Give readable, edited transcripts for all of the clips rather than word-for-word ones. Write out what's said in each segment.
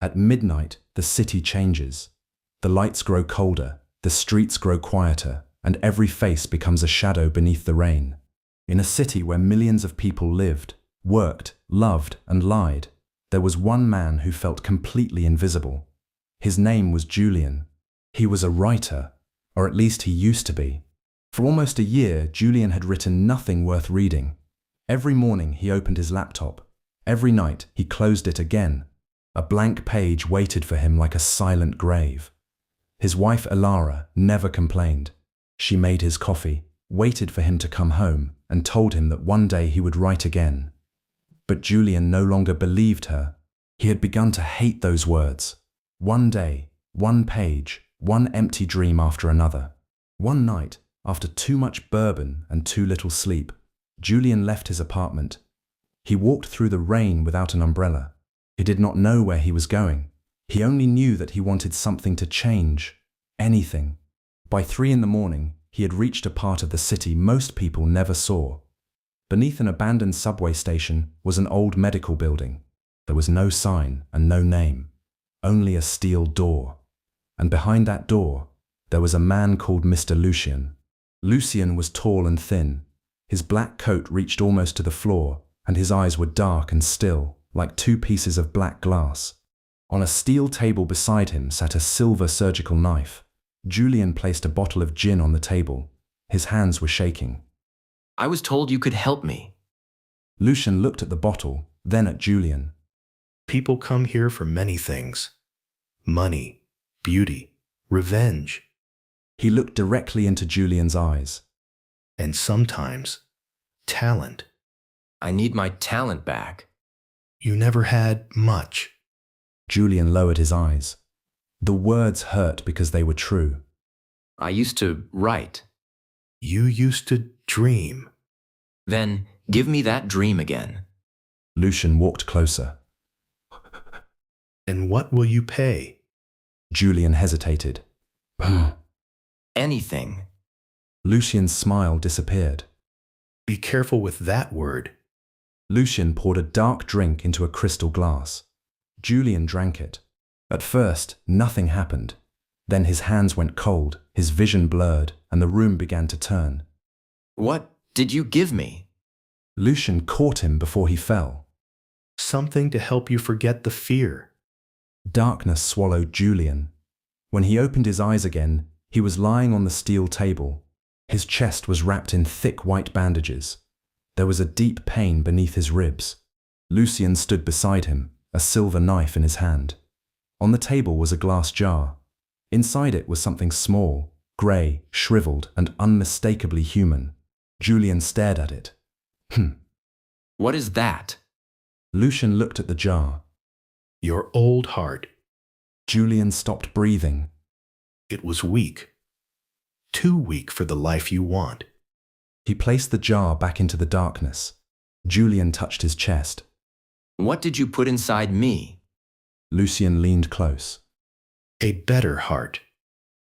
At midnight, the city changes. The lights grow colder, the streets grow quieter, and every face becomes a shadow beneath the rain. In a city where millions of people lived, worked, loved, and lied, there was one man who felt completely invisible. His name was Julian. He was a writer, or at least he used to be. For almost a year, Julian had written nothing worth reading. Every morning he opened his laptop. Every night he closed it again. A blank page waited for him like a silent grave. His wife Elara never complained. She made his coffee, waited for him to come home, and told him that one day he would write again. But Julian no longer believed her. He had begun to hate those words. One day, one page, one empty dream after another. One night, after too much bourbon and too little sleep, Julian left his apartment. He walked through the rain without an umbrella. He did not know where he was going. He only knew that he wanted something to change. Anything. By 3 a.m, he had reached a part of the city most people never saw. Beneath an abandoned subway station was an old medical building. There was no sign and no name, only a steel door. And behind that door, there was a man called Mr. Lucian. Lucian was tall and thin. His black coat reached almost to the floor, and his eyes were dark and still, like 2 pieces of black glass. On a steel table beside him sat a silver surgical knife. Julian placed a bottle of gin on the table. His hands were shaking. I was told you could help me. Lucian looked at the bottle, then at Julian. People come here for many things. Money, beauty, revenge. He looked directly into Julian's eyes. And sometimes, talent. I need my talent back. You never had much. Julian lowered his eyes. The words hurt because they were true. I used to write. You used to dream. Then give me that dream again. Lucian walked closer. And what will you pay? Julian hesitated. Anything. Lucian's smile disappeared. Be careful with that word. Lucian poured a dark drink into a crystal glass. Julian drank it. At first, nothing happened. Then his hands went cold, his vision blurred, and the room began to turn. What did you give me? Lucian caught him before he fell. Something to help you forget the fear. Darkness swallowed Julian. When he opened his eyes again, he was lying on the steel table. His chest was wrapped in thick white bandages. There was a deep pain beneath his ribs. Lucian stood beside him, a silver knife in his hand. On the table was a glass jar. Inside it was something small, grey, shriveled, and unmistakably human. Julian stared at it. What is that? Lucian looked at the jar. Your old heart. Julian stopped breathing. It was weak. Too weak for the life you want. He placed the jar back into the darkness. Julian touched his chest. What did you put inside me? Lucian leaned close. A better heart.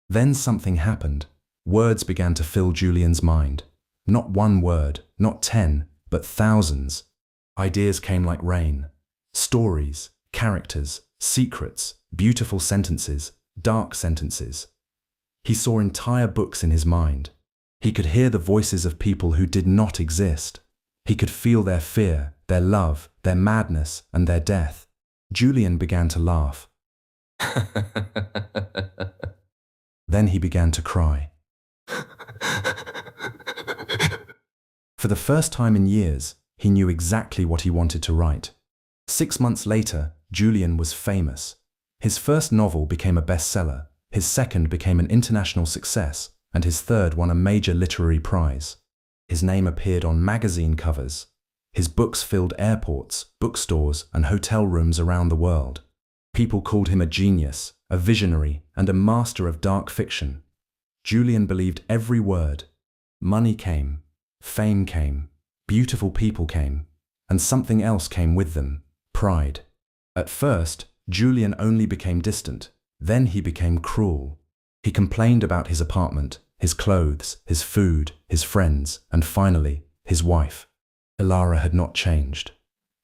Then something happened. Words began to fill Julian's mind. Not one word, not 10, but thousands. Ideas came like rain. Stories, characters, secrets, beautiful sentences, dark sentences. He saw entire books in his mind. He could hear the voices of people who did not exist. He could feel their fear, their love, their madness, and their death. Julian began to laugh. Then he began to cry. For the first time in years, he knew exactly what he wanted to write. 6 months later, Julian was famous. His first novel became a bestseller, his second became an international success, and his third won a major literary prize. His name appeared on magazine covers. His books filled airports, bookstores, and hotel rooms around the world. People called him a genius, a visionary, and a master of dark fiction. Julian believed every word. Money came, fame came, beautiful people came, and something else came with them, pride. At first, Julian only became distant. Then he became cruel. He complained about his apartment, his clothes, his food, his friends, and finally, his wife. Elara had not changed.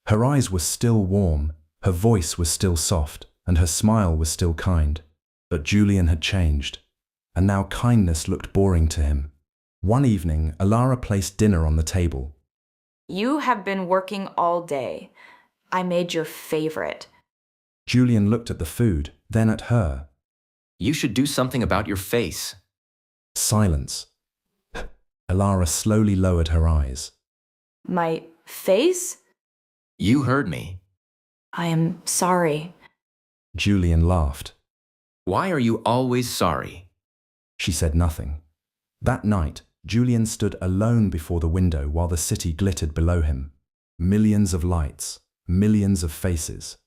Her eyes were still warm, her voice was still soft, and her smile was still kind. But Julian had changed, and now kindness looked boring to him. One evening, Alara placed dinner on the table. You have been working all day. I made your favorite. Julian looked at the food, then at her. You should do something about your face. Silence. Alara slowly lowered her eyes. My face? You heard me. I am sorry. Julian laughed. Why are you always sorry? She said nothing. That night, Julian stood alone before the window while the city glittered below him. Millions of lights, millions of faces.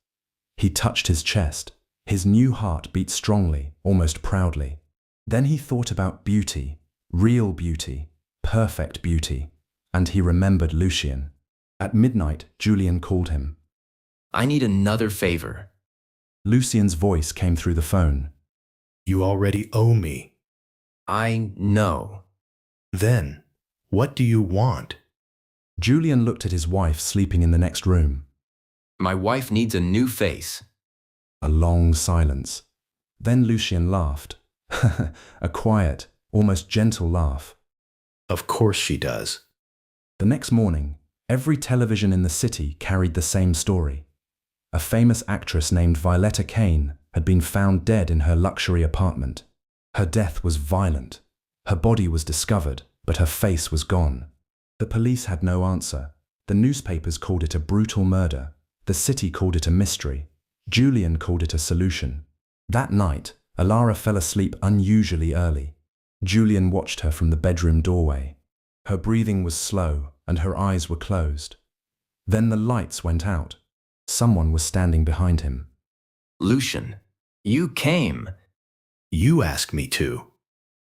He touched his chest. His new heart beat strongly, almost proudly. Then he thought about beauty, real beauty, perfect beauty, and he remembered Lucian. At midnight, Julian called him. I need another favor. Lucian's voice came through the phone. You already owe me. I know. Then, what do you want? Julian looked at his wife sleeping in the next room. My wife needs a new face. A long silence. Then Lucian laughed. A quiet, almost gentle laugh. Of course she does. The next morning, every television in the city carried the same story. A famous actress named Violetta Kane had been found dead in her luxury apartment. Her death was violent. Her body was discovered, but her face was gone. The police had no answer. The newspapers called it a brutal murder. The city called it a mystery. Julian called it a solution. That night, Alara fell asleep unusually early. Julian watched her from the bedroom doorway. Her breathing was slow, and her eyes were closed. Then the lights went out. Someone was standing behind him. Lucian, you came. You asked me to.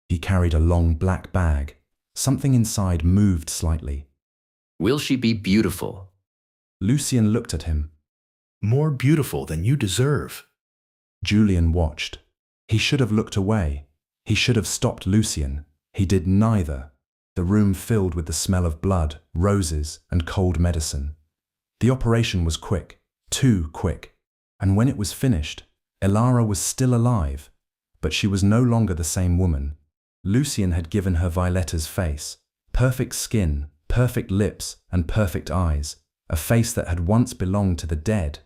He carried a long black bag. Something inside moved slightly. Will she be beautiful? Lucian looked at him. More beautiful than you deserve. Julian watched. He should have looked away. He should have stopped Lucian. He did neither. The room filled with the smell of blood, roses, and cold medicine. The operation was quick, too quick. And when it was finished, Alara was still alive, but she was no longer the same woman. Lucian had given her Violetta's face. Perfect skin, perfect lips, and perfect eyes. A face that had once belonged to the dead.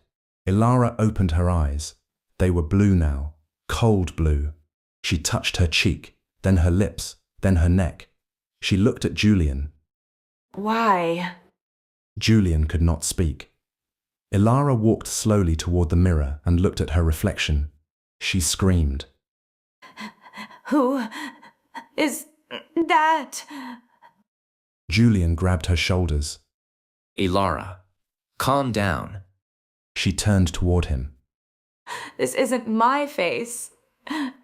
Alara opened her eyes. They were blue now, cold blue. She touched her cheek, then her lips, then her neck. She looked at Julian. Why? Julian could not speak. Alara walked slowly toward the mirror and looked at her reflection. She screamed. Who is that? Julian grabbed her shoulders. Alara, calm down. She turned toward him. This isn't my face.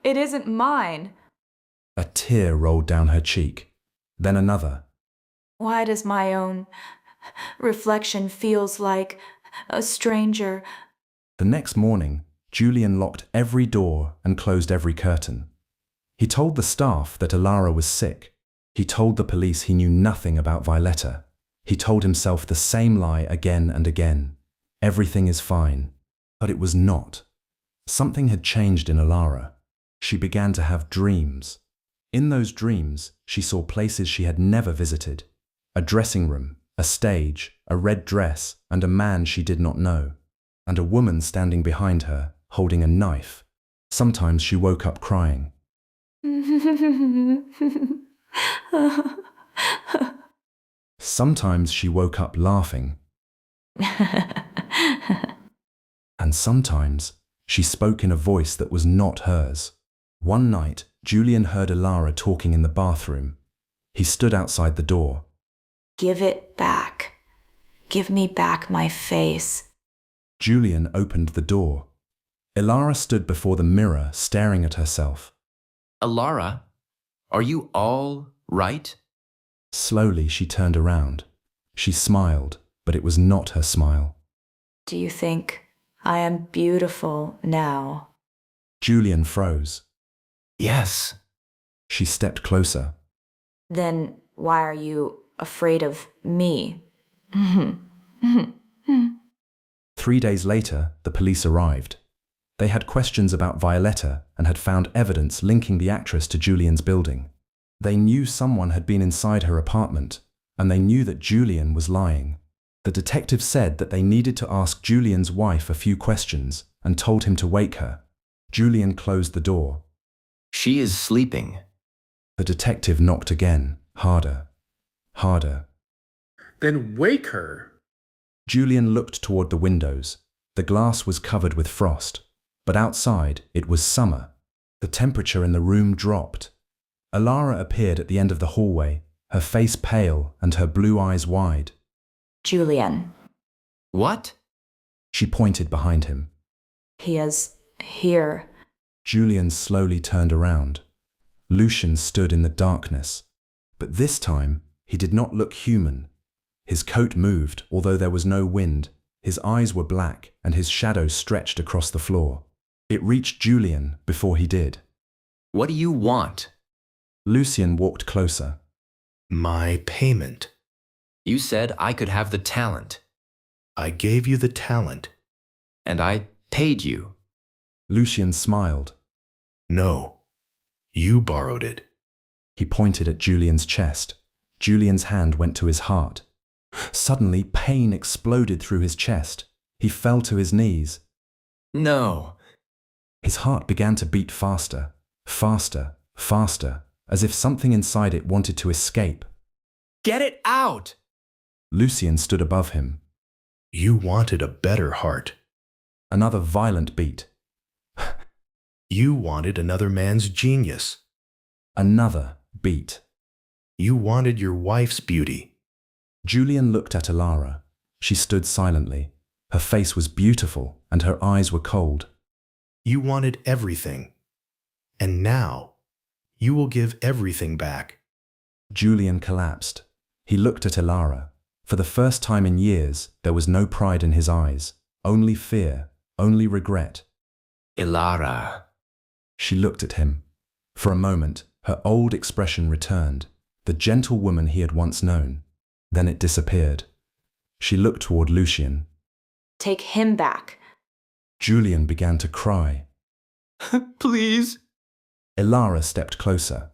It isn't mine. A tear rolled down her cheek, then another. Why does my own reflection feels like a stranger? The next morning, Julian locked every door and closed every curtain. He told the staff that Alara was sick. He told the police he knew nothing about Violetta. He told himself the same lie again and again. Everything is fine. But it was not. Something had changed in Alara. She began to have dreams. In those dreams, she saw places she had never visited. A dressing room, a stage, a red dress, and a man she did not know. And a woman standing behind her, holding a knife. Sometimes she woke up crying. Sometimes she woke up laughing. And sometimes she spoke in a voice that was not hers. One night, Julian heard Alara talking in the bathroom. He stood outside the door. Give it back. Give me back my face. Julian opened the door. Alara stood before the mirror, staring at herself. Alara, are you all right? Slowly she turned around. She smiled, but it was not her smile. Do you think I am beautiful now? Julian froze. Yes. She stepped closer. Then why are you afraid of me? 3 days later, the police arrived. They had questions about Violetta and had found evidence linking the actress to Julian's building. They knew someone had been inside her apartment, and they knew that Julian was lying. The detective said that they needed to ask Julian's wife a few questions and told him to wake her. Julian closed the door. She is sleeping. The detective knocked again, harder, harder. Then wake her. Julian looked toward the windows. The glass was covered with frost, but outside it was summer. The temperature in the room dropped. Alara appeared at the end of the hallway, her face pale and her blue eyes wide. Julian. What? She pointed behind him. He is here. Julian slowly turned around. Lucian stood in the darkness, but this time he did not look human. His coat moved, although there was no wind. His eyes were black, and his shadow stretched across the floor. It reached Julian before he did. What do you want? Lucian walked closer. My payment. You said I could have the talent, I gave you the talent. and I paid you. Lucian smiled. No, you borrowed it. He pointed at Julian's chest. Julian's hand went to his heart. Suddenly, pain exploded through his chest. He fell to his knees. No. His heart began to beat faster, faster, faster, as if something inside it wanted to escape. Get it out! Lucian stood above him. You wanted a better heart. Another violent beat. You wanted another man's genius. Another beat. You wanted your wife's beauty. Julian looked at Alara. She stood silently. Her face was beautiful and her eyes were cold. You wanted everything. And now, you will give everything back. Julian collapsed. He looked at Alara. For the first time in years, there was no pride in his eyes. Only fear, only regret. Ilara. She looked at him. For a moment, her old expression returned, the gentle woman he had once known. Then it disappeared. She looked toward Lucian. Take him back. Julian began to cry. Please. Ilara stepped closer.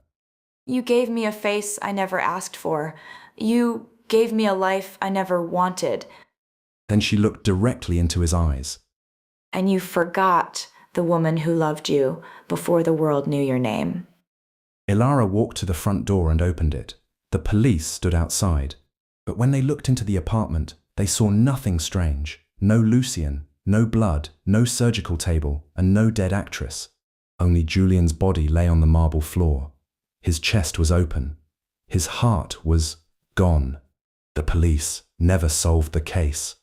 You gave me a face I never asked for. You gave me a life I never wanted. Then she looked directly into his eyes. And you forgot the woman who loved you before the world knew your name. Ilara walked to the front door and opened it. The police stood outside. But when they looked into the apartment, they saw nothing strange. No Lucian, no blood, no surgical table, and no dead actress. Only Julian's body lay on the marble floor. His chest was open. His heart was gone. The police never solved the case.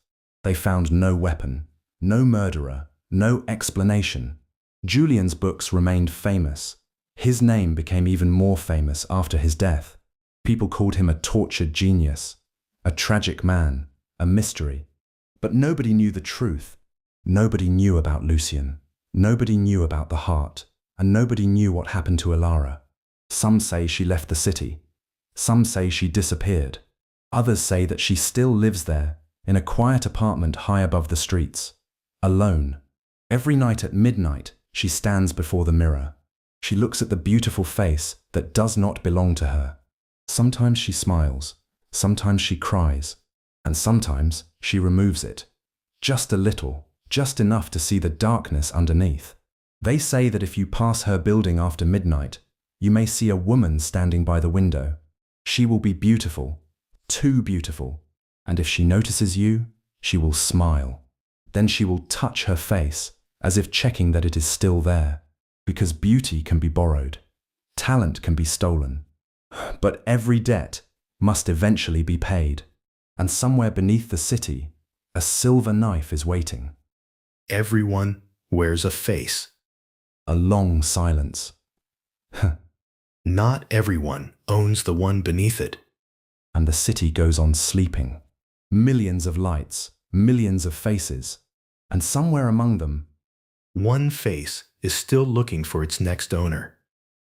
They found no weapon, no murderer, no explanation. Julian's books remained famous. His name became even more famous after his death. People called him a tortured genius, a tragic man, a mystery. But nobody knew the truth. Nobody knew about Lucian. Nobody knew about the heart. And nobody knew what happened to Alara. Some say she left the city. Some say she disappeared. Others say that she still lives there, in a quiet apartment high above the streets, alone. Every night at midnight, she stands before the mirror. She looks at the beautiful face that does not belong to her. Sometimes she smiles, sometimes she cries, and sometimes she removes it. Just a little, just enough to see the darkness underneath. They say that if you pass her building after midnight, you may see a woman standing by the window. She will be beautiful, too beautiful, and if she notices you, she will smile. Then she will touch her face, as if checking that it is still there, because beauty can be borrowed, talent can be stolen. But every debt must eventually be paid, and somewhere beneath the city, a silver knife is waiting. Everyone wears a face. A long silence. Not everyone owns the one beneath it. And the city goes on sleeping. Millions of lights, millions of faces, and somewhere among them, One face is still looking for its next owner.